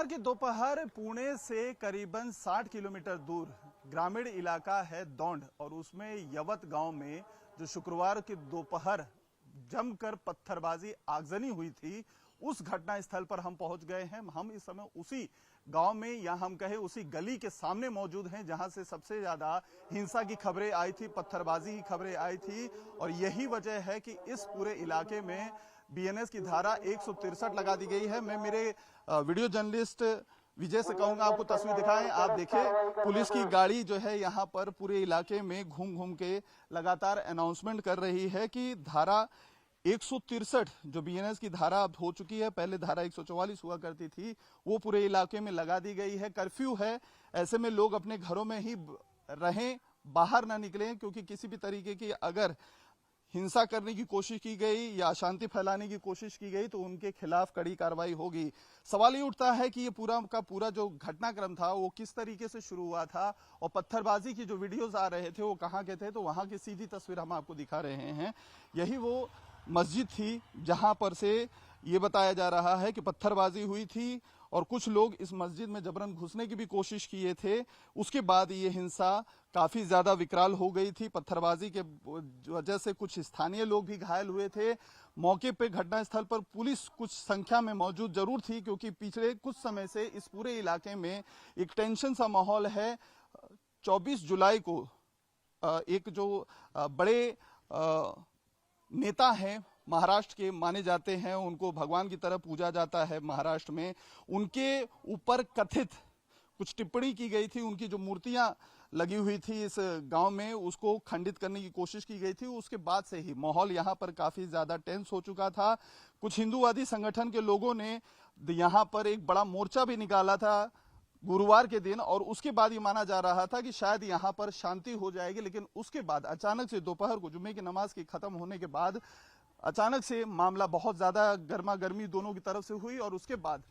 शुक्रवार की दोपहर पुणे से करीबन 60 किलोमीटर दूर ग्रामीण इलाका है दौंड और उसमें यवत गांव में जो शुक्रवार की दोपहर जमकर पत्थरबाजी आगजनी हुई थी, उस घटना स्थल पर हम पहुंच गए हैं। हम इस समय उसी गांव में या हम कहें उसी गली के सामने मौजूद हैं जहां से सबसे ज्यादा हिंसा की खबरें आई थी, पत्थरबाजी की खबरें आई थी और यही वजह है कि इस पूरे इलाके में बीएनएस की धारा 163 लगा दी गई है। मैं मेरे वीडियो जर्नलिस्ट विजय से कहूंगा आपको तस्वीर दिखाएं। आप देखिए पुलिस की गाड़ी जो है यहाँ पर पूरे इलाके में घूम घूम के लगातार अनाउंसमेंट कर रही है कि धारा 163 जो बीएनएस की धारा अब हो चुकी है, पहले धारा 144 हुआ करती थी, वो पूरे इलाके में लगा दी गई है। कर्फ्यू है, ऐसे में लोग अपने घरों में ही रहें, बाहर ना निकलें, क्योंकि किसी भी तरीके की अगर हिंसा करने की कोशिश की गई या अशांति फैलाने की कोशिश की गई तो उनके खिलाफ कड़ी कार्रवाई होगी। सवाल ये उठता है कि ये पूरा का पूरा जो घटनाक्रम था वो किस तरीके से शुरू हुआ था और पत्थरबाजी की जो वीडियोस आ रहे थे वो कहाँ के थे, तो वहां की सीधी तस्वीर हम आपको दिखा रहे हैं। यही वो मस्जिद थी जहां पर से ये बताया जा रहा है कि पत्थरबाजी हुई थी और कुछ लोग इस मस्जिद में जबरन घुसने की भी कोशिश किए थे। उसके बाद ये हिंसा काफी ज्यादा विकराल हो गई थी। पत्थरबाजी के वजह से कुछ स्थानीय लोग भी घायल हुए थे। मौके पे घटनास्थल पर पुलिस कुछ संख्या में मौजूद जरूर थी, क्योंकि पिछले कुछ समय से इस पूरे इलाके में एक टेंशन सा माहौल है। 24 जुलाई को एक जो बड़े नेता हैं महाराष्ट्र के माने जाते हैं, उनको भगवान की तरह पूजा जाता है महाराष्ट्र में, उनके ऊपर कथित कुछ टिप्पणी की गई थी। उनकी जो मूर्तियां लगी हुई थी इस गांव में, उसको खंडित करने की कोशिश की गई थी। उसके बाद से ही माहौल यहां पर काफी ज्यादा टेंस हो चुका था। कुछ हिंदूवादी संगठन के लोगों ने यहां पर एक बड़ा मोर्चा भी निकाला था गुरुवार के दिन और उसके बाद ये माना जा रहा था कि शायद यहां पर शांति हो जाएगी, लेकिन उसके बाद अचानक से दोपहर को जुम्मे की नमाज की खत्म होने के बाद अचानक से मामला बहुत ज्यादा गर्मा गर्मी दोनों की तरफ से हुई और उसके बाद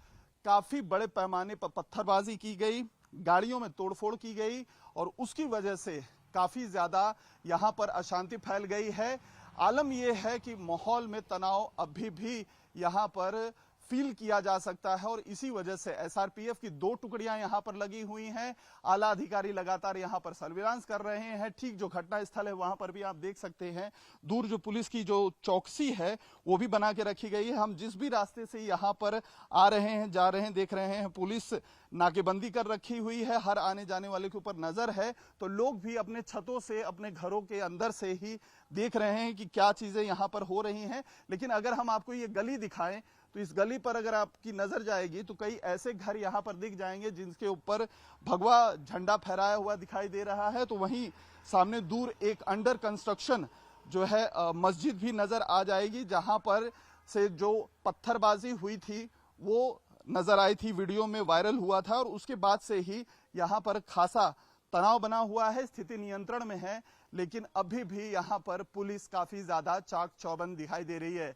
काफी बड़े पैमाने पर पत्थरबाजी की गई, गाड़ियों में तोड़फोड़ की गई और उसकी वजह से काफी ज्यादा यहां पर अशांति फैल गई है। आलम यह है कि माहौल में तनाव अभी भी यहां पर फील किया जा सकता है और इसी वजह से एसआरपीएफ की 2 टुकड़ियां यहां पर लगी हुई हैं। आला अधिकारी लगातार यहां पर सर्विलांस कर रहे हैं। ठीक जो घटना स्थल है वहां पर भी आप देख सकते हैं, दूर जो पुलिस की जो चौकसी है वो भी बना के रखी गई है। हम जिस भी रास्ते से यहां पर आ रहे हैं, जा रहे हैं, देख रहे हैं, पुलिस नाकेबंदी कर रखी हुई है, हर आने जाने वाले के ऊपर नजर है। तो लोग भी अपने छतों से, अपने घरों के अंदर से ही देख रहे हैं कि क्या चीजें यहां पर हो रही हैं। लेकिन अगर हम आपको ये गली दिखाएं तो इस गली पर अगर आपकी नजर जाएगी तो कई ऐसे घर यहां पर दिख जाएंगे जिनके ऊपर भगवा झंडा फहराया हुआ दिखाई दे रहा है। तो वहीं सामने दूर एक अंडर कंस्ट्रक्शन जो है मस्जिद भी नजर आ जाएगी, जहां पर से जो पत्थरबाजी हुई थी वो नजर आई थी, वीडियो में वायरल हुआ था और उसके बाद से ही यहां पर खासा तनाव बना हुआ है। स्थिति नियंत्रण में है, लेकिन अभी भी यहां पर पुलिस काफी ज्यादा चाक चौबंद दिखाई दे रही है।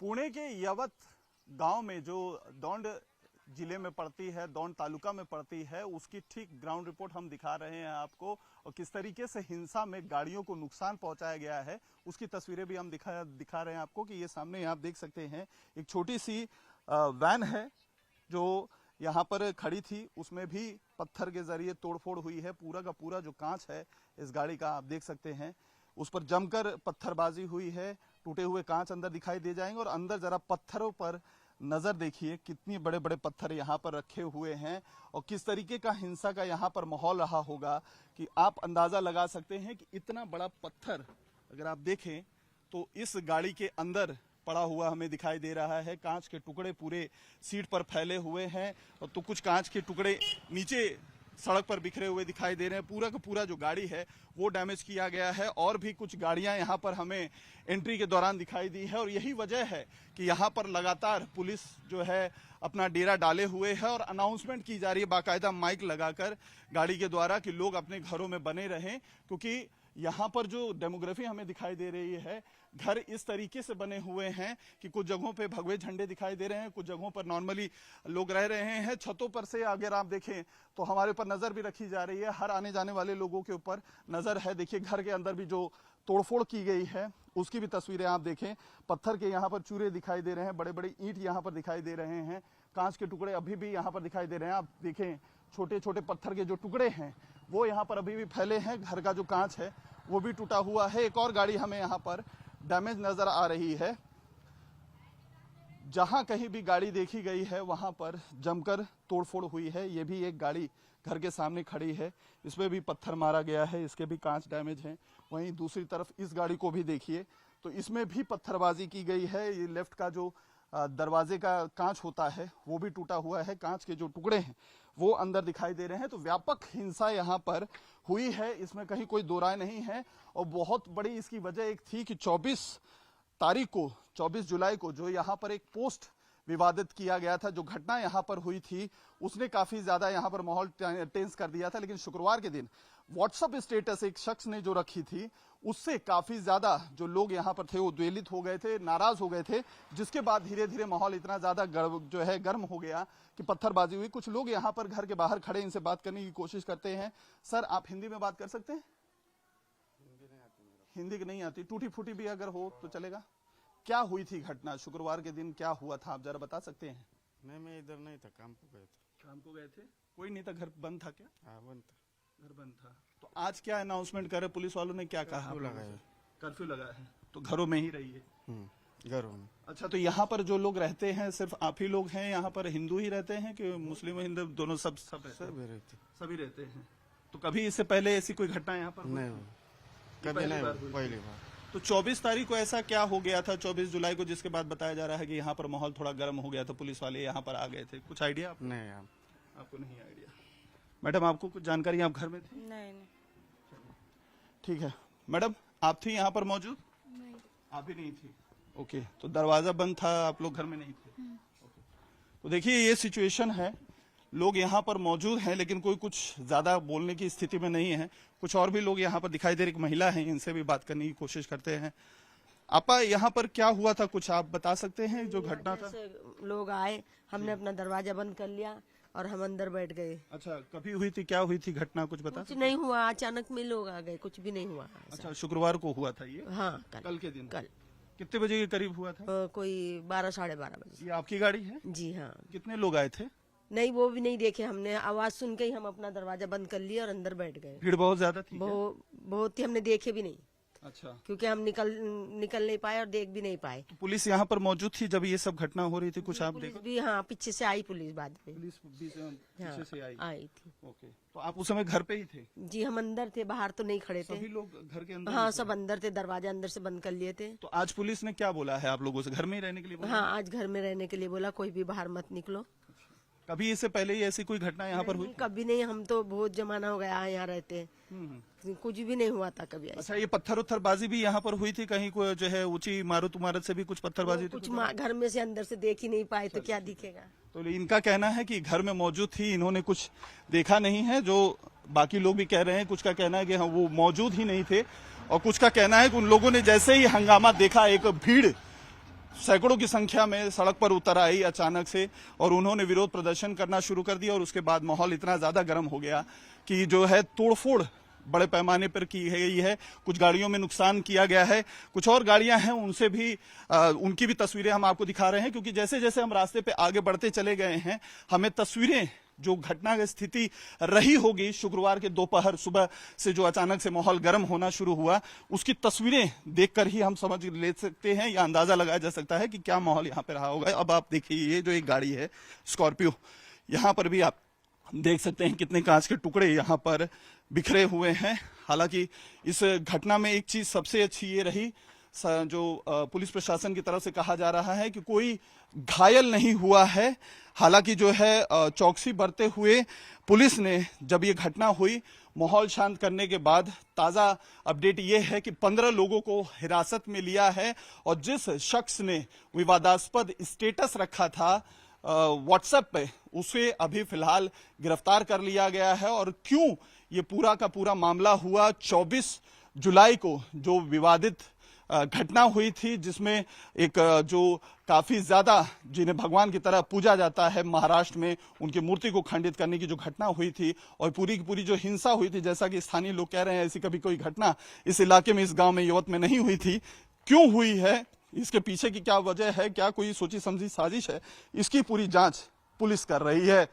पुणे के यवत गांव में जो दौंड जिले में पड़ती है, दौंड तालुका में पड़ती है, उसकी ठीक ग्राउंड रिपोर्ट हम दिखा रहे हैं आपको और किस तरीके से हिंसा में गाड़ियों को नुकसान पहुंचाया गया है उसकी तस्वीरें भी हम दिखा रहे हैं आपको। कि ये सामने आप देख सकते हैं एक छोटी सी वैन है जो यहाँ पर खड़ी थी, उसमें भी पत्थर के जरिए तोड़फोड़ हुई है। पूरा का पूरा जो कांच है इस गाड़ी का आप देख सकते हैं, उस पर जमकर पत्थरबाजी हुई है। टूटे हुए कांच अंदर दिखाई दे जाएंगे और अंदर जरा पत्थरों पर नजर देखिए, कितनी बड़े बड़े पत्थर यहाँ पर रखे हुए हैं और किस तरीके का हिंसा का यहाँ पर माहौल रहा होगा कि आप अंदाजा लगा सकते हैं कि इतना बड़ा पत्थर अगर आप देखें तो इस गाड़ी के अंदर पड़ा हुआ हमें दिखाई दे रहा है। कांच के टुकड़े पूरे सीट पर फैले हुए हैं और तो कुछ कांच के टुकड़े नीचे सड़क पर बिखरे हुए दिखाई दे रहे हैं। पूरा का पूरा जो गाड़ी है वो डैमेज किया गया है और भी कुछ गाड़ियां यहां पर हमें एंट्री के दौरान दिखाई दी है और यही वजह है कि यहां पर लगातार पुलिस जो है अपना डेरा डाले हुए है और अनाउंसमेंट की जा रही है बाकायदा माइक लगाकर गाड़ी के द्वारा कि लोग अपने घरों में बने रहें, क्योंकि यहाँ पर जो डेमोग्राफी हमें दिखाई दे रही है, घर इस तरीके से बने हुए हैं कि कुछ जगहों पे भगवे झंडे दिखाई दे रहे हैं, कुछ जगहों पर नॉर्मली लोग रह रहे हैं। छतों पर से अगर आप देखें तो हमारे ऊपर नजर भी रखी जा रही है, हर आने जाने वाले लोगों के ऊपर नजर है। देखिए घर के अंदर भी जो तोड़फोड़ की गई है उसकी भी तस्वीरें आप देखें, पत्थर के यहाँ पर चूरे दिखाई दे रहे हैं, बड़े बड़े ईंट यहाँ पर दिखाई दे रहे हैं। कांच के टुकड़े अभी भी यहाँ पर दिखाई दे रहे हैं। आप देखें छोटे छोटे पत्थर के जो टुकड़े हैं वो यहाँ पर अभी भी फैले हैं। घर का जो कांच है वो भी टूटा हुआ है। एक और गाड़ी हमें यहाँ पर डैमेज नजर आ रही है। जहां कहीं भी गाड़ी देखी गई है वहां पर जमकर तोड़फोड़ हुई है। ये भी एक गाड़ी घर के सामने खड़ी है, इसमें भी पत्थर मारा गया है, इसके भी कांच डैमेज हैं। वहीं दूसरी तरफ इस गाड़ी को भी देखिए तो इसमें भी पत्थरबाजी की गई है। ये लेफ्ट का जो दरवाजे का कांच होता है वो भी टूटा हुआ है। कांच के जो टुकड़े हैं वो अंदर दिखाई दे रहे हैं। तो व्यापक हिंसा यहाँ पर हुई है, इसमें कहीं कोई दो राय नहीं है। और बहुत बड़ी इसकी वजह एक थी कि 24 जुलाई को जो यहाँ पर एक पोस्ट विवादित किया गया था, जो घटना यहाँ पर हुई थी उसने काफी ज्यादा यहाँ पर माहौल टेंस कर दिया था। लेकिन शुक्रवार के दिन व्हाट्सएप स्टेटस एक शख्स ने जो रखी थी उससे काफी ज्यादा जो लोग यहाँ पर थे वो द्वेलित हो गए थे, नाराज हो गए थे, जिसके बाद धीरे धीरे माहौल इतना ज्यादा गर्म हो गया कि पत्थरबाजी हुई। कुछ लोग यहाँ पर घर के बाहर खड़े इनसे बात करने की कोशिश करते हैं। सर, आप हिंदी में बात कर सकते हैं? हिंदी की नहीं आती, टूटी फूटी भी अगर हो तो चलेगा। क्या हुई थी घटना शुक्रवार के दिन, क्या हुआ था, आप जरा बता सकते हैं? नहीं, मैं इधर नहीं था, काम को गए थे। काम को गए थे? कोई नहीं था, घर बंद था क्या? हाँ, बंद था। घर बंद था। तो आज क्या अनाउंसमेंट कर रहे पुलिस वालों ने, क्या कहा? कर्फ्यू लगा है तो घरों में ही रहिए। घरों में। अच्छा, तो यहाँ पर जो लोग रहते हैं सिर्फ आप ही लोग हैं यहाँ पर? हिंदू ही रहते हैं कि मुस्लिम हिंदू दोनों? सब सभी रहते हैं। तो कभी इससे पहले ऐसी कोई घटना यहाँ पर नहीं? कभी नहीं, पहली बार। तो 24 तारीख को ऐसा क्या हो गया था, 24 जुलाई को, जिसके बाद बताया जा रहा है कि यहाँ पर माहौल थोड़ा गर्म हो गया था, पुलिस वाले यहाँ पर आ गए थे? कुछ आइडिया आपको? नहीं, आपको नहीं आइडिया। मैडम, आपको कुछ जानकारी, आप घर में थी? नहीं। ठीक है मैडम, आप थी यहाँ पर मौजूद? नहीं। आप भी नहीं थी? ओके, तो दरवाजा बंद था, आप लोग घर में नहीं थे? तो देखिए ये सिचुएशन है, लोग यहाँ पर मौजूद हैं लेकिन कोई कुछ ज्यादा बोलने की स्थिति में नहीं है। कुछ और भी लोग यहाँ पर दिखाई दे रही, एक महिला है, इनसे भी बात करने की कोशिश करते हैं। आपा, यहाँ पर क्या हुआ था, कुछ आप बता सकते हैं जो घटना था? लोग आए, हमने अपना दरवाजा बंद कर लिया और हम अंदर बैठ गए। अच्छा, कभी हुई थी, क्या हुई थी घटना, कुछ बता? कुछ नहीं हुआ, अचानक में लोग आ गए, कुछ भी नहीं हुआ। अच्छा, शुक्रवार को हुआ था ये? हाँ, कल के दिन। कल कितने बजे के करीब हुआ था? कोई 12 साढ़े 12 बजे। ये आपकी गाड़ी है? जी हाँ। कितने लोग आए थे? नहीं, वो भी नहीं देखे हमने, आवाज सुन के ही हम अपना दरवाजा बंद कर लिया और अंदर बैठ गए। भीड़ बहुत ज्यादा थी? बहुत ही, हमने देखे भी नहीं। अच्छा, क्योंकि हम निकल नहीं पाए और देख भी नहीं पाए। तो पुलिस यहाँ पर मौजूद थी जब ये सब घटना हो रही थी? कुछ आप देखो? भी हाँ, पीछे से आई पुलिस बाद में। पुलिस पीछे से आई थी। ओके, तो आप उस समय घर पे ही थे? जी, हम अंदर थे, बाहर तो नहीं खड़े थे। सभी लोग घर के अंदर? हाँ, सब अंदर थे, दरवाजा अंदर से बंद कर लिए थे। तो आज पुलिस ने क्या बोला है आप लोगों से, घर में ही रहने के लिए बोला? हाँ, आज घर में रहने के लिए बोला, कोई भी बाहर मत निकलो। कभी इससे पहले ही ऐसी कोई घटना यहाँ पर हुई? कभी नहीं, हम तो बहुत जमाना हो गया यहाँ रहते हैं, कुछ भी नहीं हुआ था कभी। अच्छा, ये पत्थरबाजी भी यहाँ पर हुई थी कहीं, कोई जो है ऊंची इमारत से भी कुछ पत्थरबाजी? कुछ घर में से अंदर से देख ही नहीं पाए तो क्या दिखेगा। तो इनका कहना है कि घर में मौजूद थी, इन्होंने कुछ देखा नहीं है। जो बाकी लोग भी कह रहे हैं, कुछ का कहना है कि हाँ वो मौजूद ही नहीं थे, और कुछ का कहना है कि उन लोगों ने जैसे ही हंगामा देखा, एक भीड़ सैकड़ों की संख्या में सड़क पर उतर आई अचानक से, और उन्होंने विरोध प्रदर्शन करना शुरू कर दिया। और उसके बाद माहौल इतना ज्यादा गर्म हो गया कि जो है तोड़फोड़ बड़े पैमाने पर की गई है। कुछ गाड़ियों में नुकसान किया गया है, कुछ और गाड़ियां हैं उनसे भी उनकी भी तस्वीरें हम आपको दिखा रहे हैं, क्योंकि जैसे जैसे हम रास्ते पे आगे बढ़ते चले गए हैं, हमें तस्वीरें जो घटना की स्थिति रही होगी शुक्रवार के दोपहर सुबह से जो अचानक से माहौल गर्म होना शुरू हुआ, उसकी तस्वीरें देखकर ही हम समझ ले सकते हैं या अंदाजा लगाया जा सकता है कि क्या माहौल यहाँ पे रहा होगा। अब आप देखिए, ये जो एक गाड़ी है स्कॉर्पियो, यहाँ पर भी आप देख सकते हैं कितने कांच के टुकड़े यहाँ पर बिखरे हुए हैं। हालांकि इस घटना में एक चीज सबसे अच्छी ये रही, जो पुलिस प्रशासन की तरफ से कहा जा रहा है कि कोई घायल नहीं हुआ है। हालांकि जो है चौकसी बरते हुए पुलिस ने जब ये घटना हुई, माहौल शांत करने के बाद ताजा अपडेट ये है कि 15 लोगों को हिरासत में लिया है, और जिस शख्स ने विवादास्पद स्टेटस रखा था व्हाट्सएप पे, उसे अभी फिलहाल गिरफ्तार कर लिया गया है। और क्यों ये पूरा का पूरा मामला हुआ, 24 जुलाई को जो विवादित घटना हुई थी, जिसमें एक जो काफी ज्यादा जिन्हें भगवान की तरह पूजा जाता है महाराष्ट्र में, उनकी मूर्ति को खंडित करने की जो घटना हुई थी, और पूरी की पूरी जो हिंसा हुई थी, जैसा कि स्थानीय लोग कह रहे हैं, ऐसी कभी कोई घटना इस इलाके में, इस गांव में, यवत में नहीं हुई थी। क्यों हुई है, इसके पीछे की क्या वजह है, क्या कोई सोची समझी साजिश है, इसकी पूरी जांच पुलिस कर रही है।